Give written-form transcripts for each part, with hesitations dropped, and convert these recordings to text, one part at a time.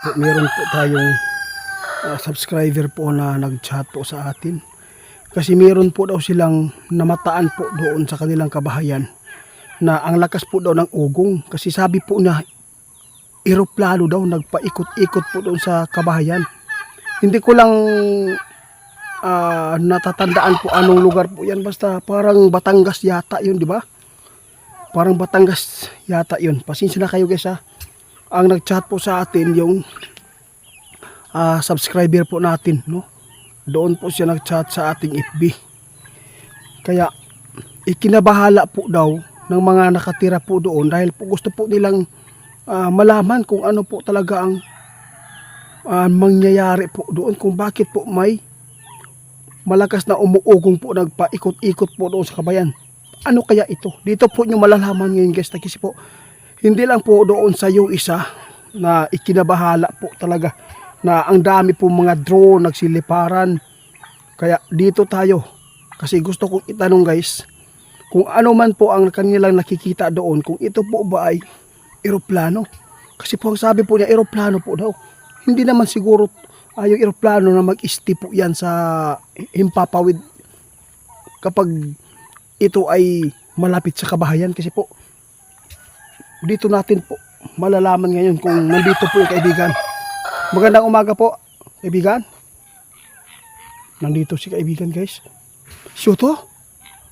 po, meron po tayong subscriber po na nag-chat po sa atin. Kasi meron po daw silang namataan po doon sa kanilang kabahayan na ang lakas po daw ng ugong. Kasi sabi po na eroplano daw nagpaikot-ikot po doon sa kabahayan. Hindi ko lang natatandaan po anong lugar po yan. Basta parang Batangas yata yun, di ba? Parang Batangas yata yun. Pasensya na kayo guys ha. Ang nag-chat po sa atin yung subscriber po natin, no? Doon po siya nag-chat sa ating FB. Kaya ikinabahala po daw ng mga nakatira po doon dahil po gusto po nilang malaman kung ano po talaga ang mangyayari po doon, kung bakit po may malakas na umuugong po nagpaikot-ikot po doon sa kabayan. Ano kaya ito? Dito po nyo malalaman ngayon guys, kasi po hindi lang po doon sa isa na ikinabahala po talaga na ang dami po mga drone nagsiliparan. Kaya dito tayo kasi gusto kong itanong guys kung ano man po ang kanilang nakikita doon, kung ito po ba ay eroplano. Kasi po ang sabi po niya eroplano po daw. Hindi naman siguro yung eroplano na mag-isti po yan sa himpapawid kapag ito ay malapit sa kabahayan. Kasi po dito natin po malalaman ngayon kung nandito po yung kaibigan. Magandang umaga po, kaibigan. Nandito si kaibigan guys. Syuto,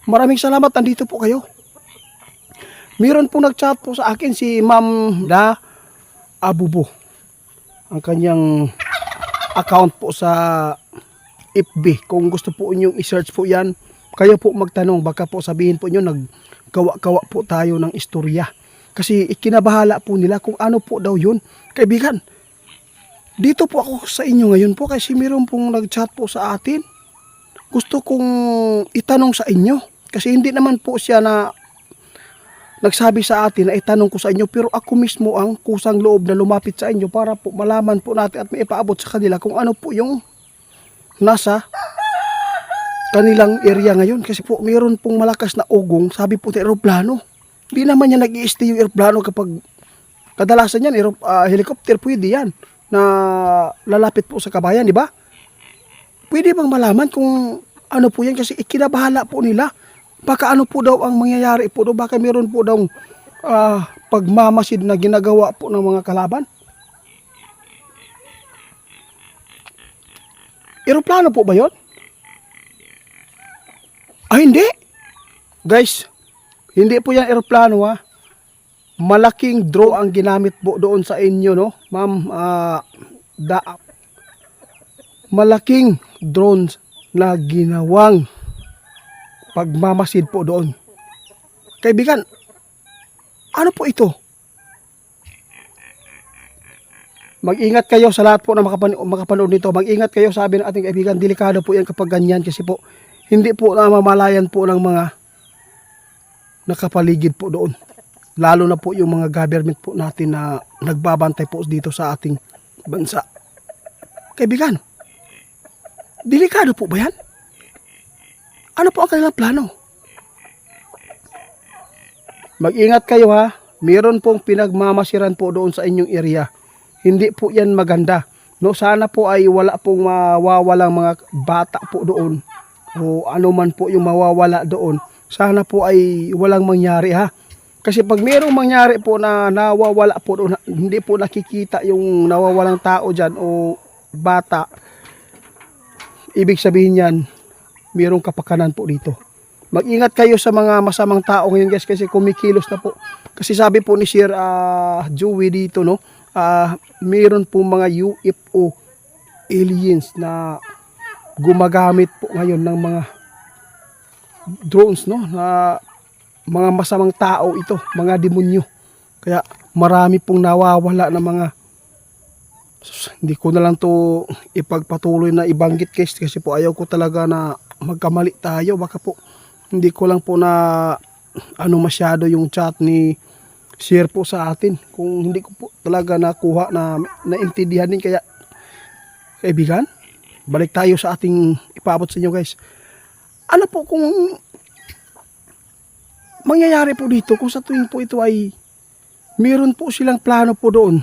maraming salamat, nandito po kayo. Meron po nag-chat po sa akin si Ma'am Da Abubo. Ang kanyang account po sa FB. Kung gusto po inyong i-search po yan, kayo po magtanong. Baka po sabihin po nyo, naggawa-gawa po tayo ng istorya. Kasi ikinabahala po nila kung ano po daw yun. Kaibigan, dito po ako sa inyo ngayon po kasi meron pong nag-chat po sa atin. Gusto kong itanong sa inyo. Kasi hindi naman po siya na nagsabi sa atin na itanong ko sa inyo. Pero ako mismo ang kusang loob na lumapit sa inyo para po malaman po natin at maipaabot sa kanila kung ano po yung nasa kanilang area ngayon. Kasi po meron pong malakas na ugong. Sabi po na aeroplano. Hindi naman yan nag-i-stay yung aeroplano kapag kadalasan yan, helicopter pwede yan na lalapit po sa kabayan, di ba? Pwede bang malaman kung ano po yan kasi ikinabahala po nila. Baka ano po daw ang mangyayari po daw, baka meron po daw pagmamasid na ginagawa po ng mga kalaban. Eroplano po ba yun? Hindi. Guys, hindi po yan eroplano ha. Malaking drone ang ginamit po doon sa inyo, no? Ma'am, malaking drone na ginawang pagmamasid po doon. Kaibigan, ano po ito? Mag-ingat kayo sa lahat po na makapanood nito. Mag-ingat kayo, sabi ng ating kaibigan. Delikado po yan kapag ganyan kasi po hindi po namamalayan po ng mga nakapaligid po doon. Lalo na po yung mga government po natin na nagbabantay po dito sa ating bansa. Kaibigan, delikado po ba yan? Ano po ang kanilang plano? Mag-ingat kayo ha. Meron pong pinagmamasiran po doon sa inyong area. Hindi po yan maganda. No, sana po ay wala pong mawawalang mga bata po doon. O ano man po yung mawawala doon. Sana po ay walang mangyari ha. Kasi pag mayroong mangyari po na nawawala po doon, hindi po nakikita yung nawawalang tao dyan o bata, ibig sabihin yan, mayroong kapakanan po dito. Mag-ingat kayo sa mga masamang tao ngayon guys kasi kumikilos na po. Kasi sabi po ni Sir Joey dito, no, mayroon po mga UFO aliens na gumagamit po ngayon ng mga drones, no, na mga masamang tao ito, mga demonyo. Kaya marami pong nawawala na mga hindi ko na lang to ipagpatuloy na ibanggit guys kasi po ayaw ko talaga na magkamali tayo. Baka po hindi ko lang po na masyado yung chat ni share po sa atin kung hindi ko po talaga nakuha na naintindihan din. Kaya kaibigan, balik tayo sa ating ipaabot sa inyo guys. Ano po kung mangyayari po dito kung sa tuwing po ito ay meron po silang plano po doon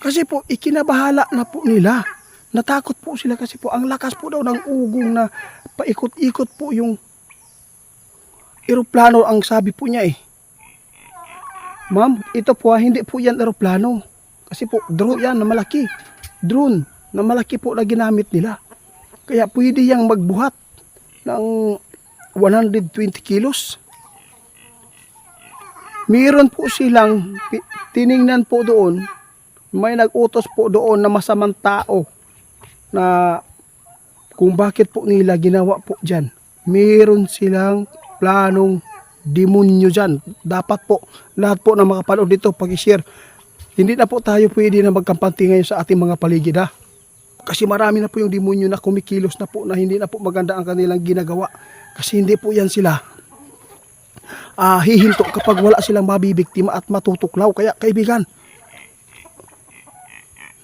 Kasi po, ikinabahala na po nila. Natakot po sila kasi po, ang lakas po daw ng ugong na paikot-ikot po yung eroplano ang sabi po niya eh. Ma'am, ito po hindi po yan eroplano. Kasi po, drone yan na malaki. Drone na malaki po na ginamit nila. Kaya pwede yang magbuhat ng 120 kilos. Meron po silang tiningnan po doon, may nag-utos po doon na masamang tao na kung bakit po nila ginawa po dyan. Meron silang planong demonyo dyan. Dapat po, lahat po na makapanood dito, pag-share. Hindi na po tayo pwede na magkampante ngayon sa ating mga paligid ha. Kasi marami na po yung demonyo na kumikilos na po na hindi na po maganda ang kanilang ginagawa. Kasi hindi po yan sila hihinto kapag wala silang mabibiktima at matutuklaw. Kaya kaibigan,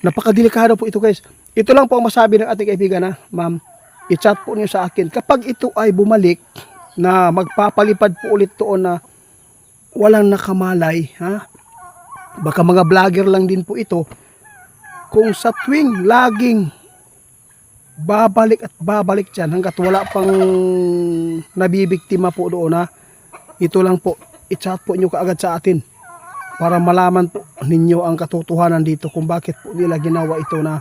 napakadelikado po ito guys. Ito lang po ang masabi ng ating kaibigan ha, ma'am. I-chat po niyo sa akin. Kapag ito ay bumalik na magpapalipad po ulit doon na walang nakamalay ha. Baka mga vlogger lang din po ito. Kung sa tuwing laging babalik at babalik dyan hanggat wala pang nabibiktima po doon ha. Ito lang po, i-chat po nyo kaagad sa atin para malaman po ninyo ang katotohanan dito kung bakit po nila ginawa ito na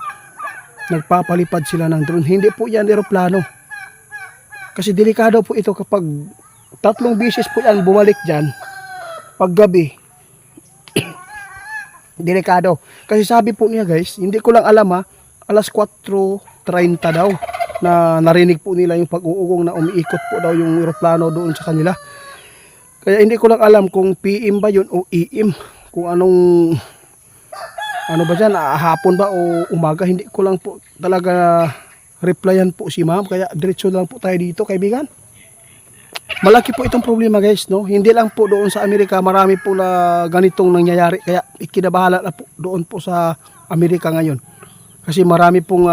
nagpapalipad sila ng drone. Hindi po yan eroplano. Kasi delikado po ito kapag 3 beses po yan bumalik dyan paggabi. Delikado. Kasi sabi po niya guys, hindi ko lang alam ha, alas 4:30 daw na narinig po nila yung pag-uugong na umiikot po daw yung eroplano doon sa kanila. Kaya hindi ko lang alam kung PM ba yun o EM. Kung anong ano ba dyan, hapon ba o umaga. Hindi ko lang po talaga replyan po si ma'am. Kaya diretso lang po tayo dito kaibigan. Malaki po itong problema guys, no? Hindi lang po doon sa Amerika, marami po na ganitong nangyayari. Kaya ikinabahala na po doon po sa Amerika ngayon. Kasi marami pong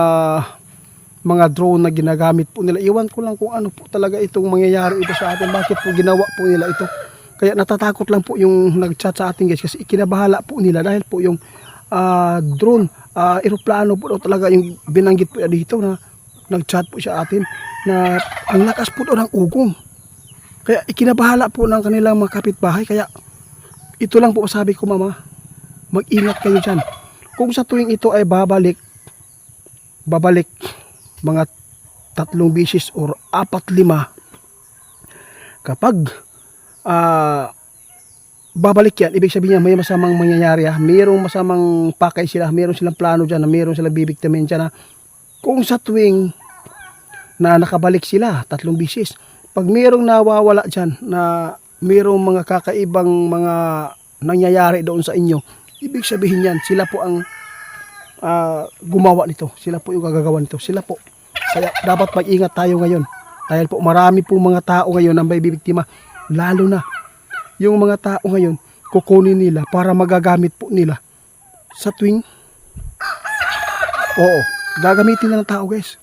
mga drone na ginagamit po nila. Iwan ko lang kung ano po talaga itong mangyayari ito sa atin. Bakit po ginawa po nila ito. Kaya natatakot lang po yung nag-chat sa atin guys. Kasi ikinabahala po nila dahil po yung drone, eroplano po talaga yung binanggit po dito na nag-chat po siya atin na ang lakas po doon ng ugong. Kaya ikinabahala po ng kanilang mga kapitbahay. Kaya ito lang po sabi ko mama, mag-ingat kayo dyan. Kung sa tuwing ito ay babalik mga 3 beses or 4-5 kapag babalik yan, ibig sabihin niya may masamang mangyayari ha. Mayroong masamang pakay sila, mayroong silang plano dyan na mayroong silang bibiktimin dyan na kung sa tuwing na nakabalik sila 3 beses, pag mayroong nawawala dyan na mayroong mga kakaibang mga nangyayari doon sa inyo, ibig sabihin yan, sila po ang gumawa nito, sila po yung gagagawa nito, sila po. Kaya dapat mag-ingat tayo ngayon dahil po marami pong mga tao ngayon ang may bibiktima, lalo na yung mga tao ngayon kukunin nila para magagamit po nila sa tuwing gagamitin na ng tao guys,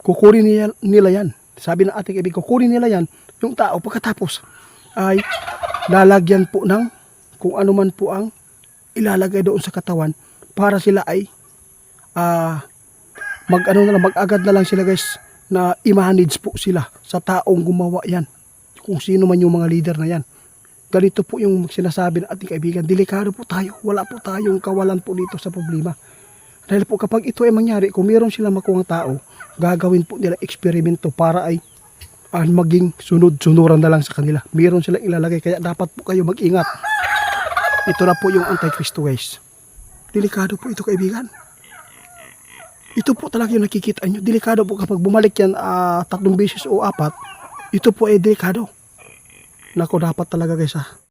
kukunin nila yan. Sabi ng ating ibig, kukunin nila yan yung tao pagkatapos ay lalagyan po ng kung ano man po ang ilalagay doon sa katawan para sila ay mag-agad na lang sila guys na i-manage po sila sa taong gumawa yan, kung sino man yung mga leader na yan. Ganito po yung sinasabi ng ating kaibigan, delikado po tayo, wala po tayong kawalan po dito sa problema. Dahil po kapag ito ay mangyari, kung meron silang makuhang tao, gagawin po nila eksperimento para ay maging sunod-sunuran na lang sa kanila. Meron silang ilalagay, kaya dapat po kayo mag-ingat. Ito na po yung Antikristo guys. Delikado po ito kaibigan. Ito po talaga yung nakikita nyo. Delikado po kapag bumalik yan 3 beses o 4. Ito po ay delikado. Nako, dapat talaga guys